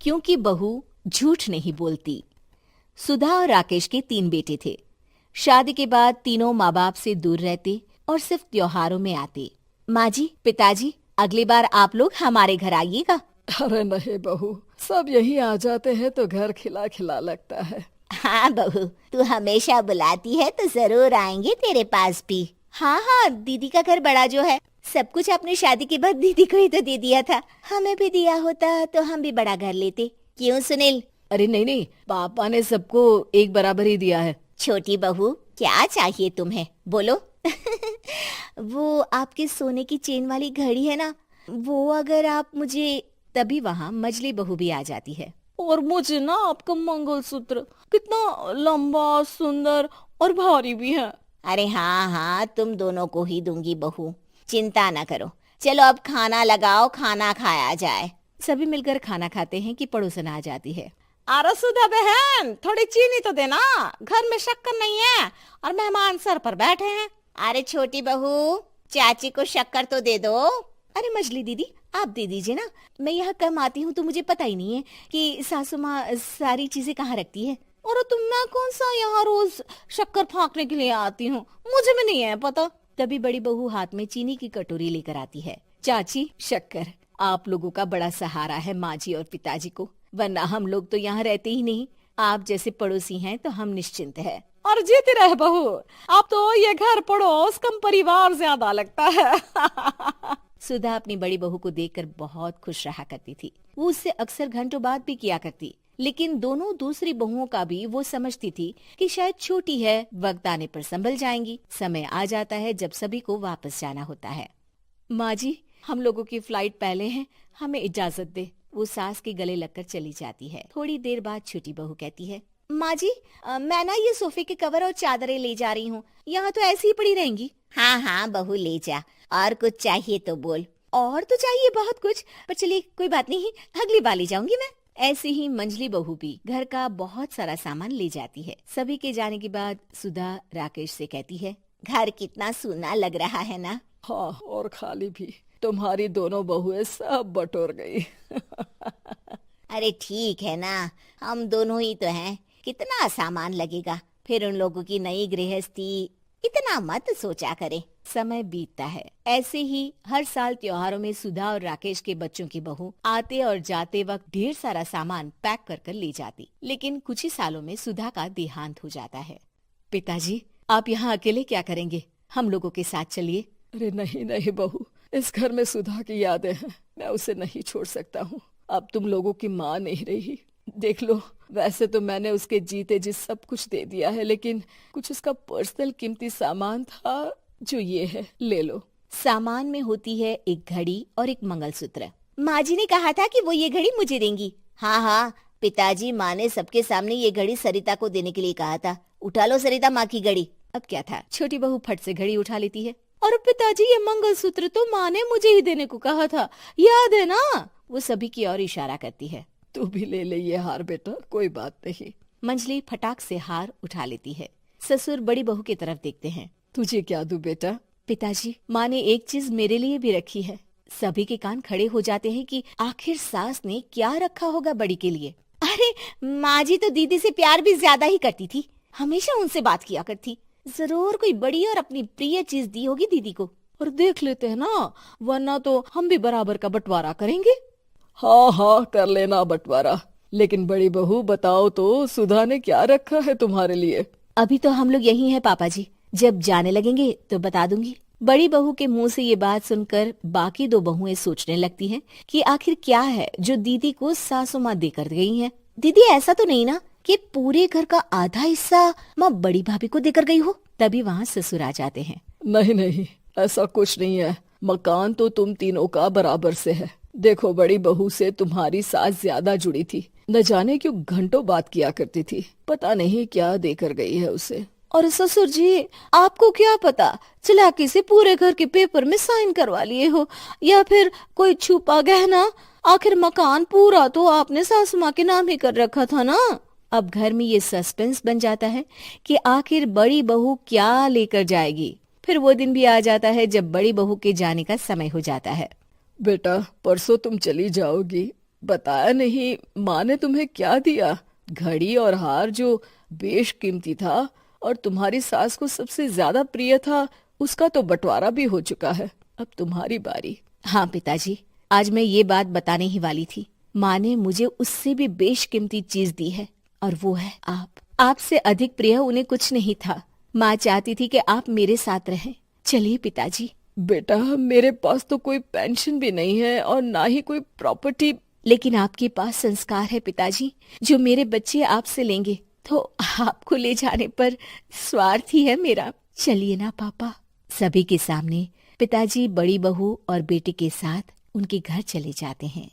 क्योंकि बहू झूठ नहीं बोलती। सुधा और राकेश के 3 बेटे थे। शादी के बाद तीनों माँ बाप से दूर रहते और सिर्फ त्योहारों में आते। माँ जी, पिताजी, अगली बार आप लोग हमारे घर आइएगा। अरे नहीं बहू, सब यही आ जाते हैं तो घर खिला खिला लगता है। हाँ बहू, तू हमेशा बुलाती है तो जरूर आएंगे तेरे पास भी। हाँ हाँ, दीदी का घर बड़ा जो है, सब कुछ आपने शादी के बाद दीदी को ही तो दे दिया था। हमें भी दिया होता तो हम भी बड़ा घर लेते। क्यों सुनील? अरे नहीं नहीं, पापा ने सबको एक बराबर ही दिया है। छोटी बहू, क्या चाहिए तुम्हें, बोलो। वो आपके सोने की चेन वाली घड़ी है ना, वो अगर आप मुझे, तभी वहाँ मजली बहू भी आ जाती है। और मुझे ना आपका मंगलसूत्र कितना लंबा, सुंदर और भारी भी है। अरे हाँ हाँ, तुम दोनों को ही दूंगी बहू, चिंता ना करो। चलो अब खाना लगाओ, खाना खाया जाए। सभी मिलकर खाना खाते हैं कि पड़ोसन आ जाती है। अरे सुधा बहन, थोड़ी चीनी तो देना, घर में शक्कर नहीं है और मेहमान सर पर बैठे हैं। अरे छोटी बहू, चाची को शक्कर तो दे दो। अरे मजली दीदी, आप दे दीजिए ना, मैं यहाँ कम आती हूँ तो मुझे पता ही नहीं है कि सासू माँ सारी चीजें कहाँ रखती है। और तुम, मैं कौन सा यहाँ रोज शक्कर फाँकने के लिए आती हूँ, मुझे भी नहीं है पता। तभी बड़ी बहू हाथ में चीनी की कटोरी लेकर आती है। चाची, शक्कर आप लोगों का बड़ा सहारा है माँ जी और पिताजी को, वरना हम लोग तो यहाँ रहते ही नहीं। आप जैसे पड़ोसी हैं तो हम निश्चिंत है। और जीती रहे बहू, अब तो ये घर पड़ोस कम परिवार ज्यादा लगता है। सुधा अपनी बड़ी बहू को देखकर बहुत खुश रहा करती थी। वो उससे अक्सर घंटों बात भी किया करती, लेकिन दोनों दूसरी बहुओं का भी वो समझती थी कि शायद छोटी है, वक्त आने पर संभल जाएंगी। समय आ जाता है जब सभी को वापस जाना होता है। माँ जी, हम लोगों की फ्लाइट पहले है, हमें इजाजत दे। वो सास के गले लगकर चली जाती है। थोड़ी देर बाद छोटी बहू कहती है, माँ जी, मैं ना ये सोफे के कवर और चादरें ले जा रही हूँ, यहाँ तो ऐसी ही पड़ी रहेंगी। हाँ हाँ बहू, ले जा, और कुछ चाहिए तो बोल। और तो चाहिए बहुत कुछ, पर चलिए कोई बात नहीं, अगली बार ले जाऊंगी मैं। ऐसे ही मंजली बहू भी घर का बहुत सारा सामान ले जाती है। सभी के जाने के बाद सुधा राकेश से कहती है, घर कितना सूना लग रहा है ना। हाँ, और खाली भी। तुम्हारी दोनों बहुएं सब बटोर गई। अरे ठीक है ना, हम दोनों ही तो हैं, कितना सामान लगेगा, फिर उन लोगों की नई गृहस्थी, इतना मत सोचा करे। समय बीतता है। ऐसे ही हर साल त्योहारों में सुधा और राकेश के बच्चों की बहू आते और जाते वक्त ढेर सारा सामान पैक कर कर ले जाती। लेकिन कुछ ही सालों में सुधा का देहांत हो जाता है। पिताजी, आप यहाँ अकेले क्या करेंगे? हम लोगों के साथ चलिए। अरे नहीं नहीं बहू, इस घर में सुधा की यादें हैं, मैं उसे नहीं छोड़ सकता हूँ। अब तुम लोगों की माँ नहीं रही। देख लो, वैसे तो मैंने उसके जीते जी सब कुछ दे दिया है, लेकिन कुछ उसका पर्सनल कीमती सामान था जो ये है, ले लो। सामान में होती है एक घड़ी और एक मंगलसूत्र। माँ जी ने कहा था कि वो ये घड़ी मुझे देंगी। हाँ हाँ, पिताजी, माँ ने सबके सामने ये घड़ी सरिता को देने के लिए कहा था। उठा लो सरिता माँ की घड़ी। अब क्या था, छोटी बहू फट से घड़ी उठा लेती है। और पिताजी, ये मंगलसूत्र तो माँ ने मुझे ही देने को कहा था, याद है ना? वो सभी की ओर इशारा करती है। तू भी ले ले ये हार बेटा, कोई बात नहीं। मंजली फटाक से हार उठा लेती है। ससुर बड़ी बहू की तरफ देखते हैं। तुझे क्या दूं बेटा? पिताजी, माँ ने एक चीज मेरे लिए भी रखी है। सभी के कान खड़े हो जाते हैं कि आखिर सास ने क्या रखा होगा बड़ी के लिए। अरे माँ जी तो दीदी से प्यार भी ज्यादा ही करती थी, हमेशा उनसे बात किया करती। जरूर कोई बड़ी और अपनी प्रिय चीज दी होगी दीदी को। और देख लेते हैं ना, वरना तो हम भी बराबर का बंटवारा करेंगे। हाँ हाँ, कर लेना बंटवारा। लेकिन बड़ी बहू, बताओ तो, सुधा ने क्या रखा है तुम्हारे लिए? अभी तो हम लोग यही हैं पापा जी, जब जाने लगेंगे तो बता दूंगी। बड़ी बहू के मुंह से ये बात सुनकर बाकी दो बहुएं सोचने लगती हैं कि आखिर क्या है जो दीदी को सासू माँ देकर गई हैं। दीदी, ऐसा तो नहीं ना कि पूरे घर का आधा हिस्सा माँ बड़ी भाभी को देकर गई हो? तभी वहाँ ससुर आ जाते हैं। नहीं नहीं, ऐसा कुछ नहीं है। मकान तो तुम तीनों का बराबर से है। देखो, बड़ी बहू से तुम्हारी सास ज्यादा जुड़ी थी, न जाने क्यों घंटों बात किया करती थी। पता नहीं क्या देकर गई है उसे। और ससुर जी, आपको क्या पता, चालाकी से पूरे घर के पेपर में साइन करवा लिए हो, या फिर कोई छुपा गहना। आखिर मकान पूरा तो आपने सासू माँ के नाम ही कर रखा था ना। अब घर में ये सस्पेंस बन जाता है कि आखिर बड़ी बहू क्या लेकर जाएगी। फिर वो दिन भी आ जाता है जब बड़ी बहू के जाने का समय हो जाता है। बेटा, परसों तुम चली जाओगी, बताया नहीं, माँ ने तुम्हें क्या दिया? घड़ी और हार जो बेशकीमती था और तुम्हारी सास को सबसे ज्यादा प्रिय था, उसका तो बंटवारा भी हो चुका है। अब तुम्हारी बारी। हाँ पिताजी, आज मैं ये बात बताने ही वाली थी। माँ ने मुझे उससे भी बेशकीमती चीज दी है और वो है आप। आपसे अधिक प्रिय उन्हें कुछ नहीं था। माँ चाहती थी कि आप मेरे साथ रहें। चलिए पिताजी। बेटा, मेरे पास तो कोई पेंशन भी नहीं है और ना ही कोई प्रॉपर्टी। लेकिन आपके पास संस्कार है पिताजी, जो मेरे बच्चे आपसे लेंगे, तो आपको ले जाने पर स्वार्थ ही है मेरा। चलिए ना पापा। सभी के सामने पिताजी बड़ी बहू और बेटे के साथ उनके घर चले जाते हैं।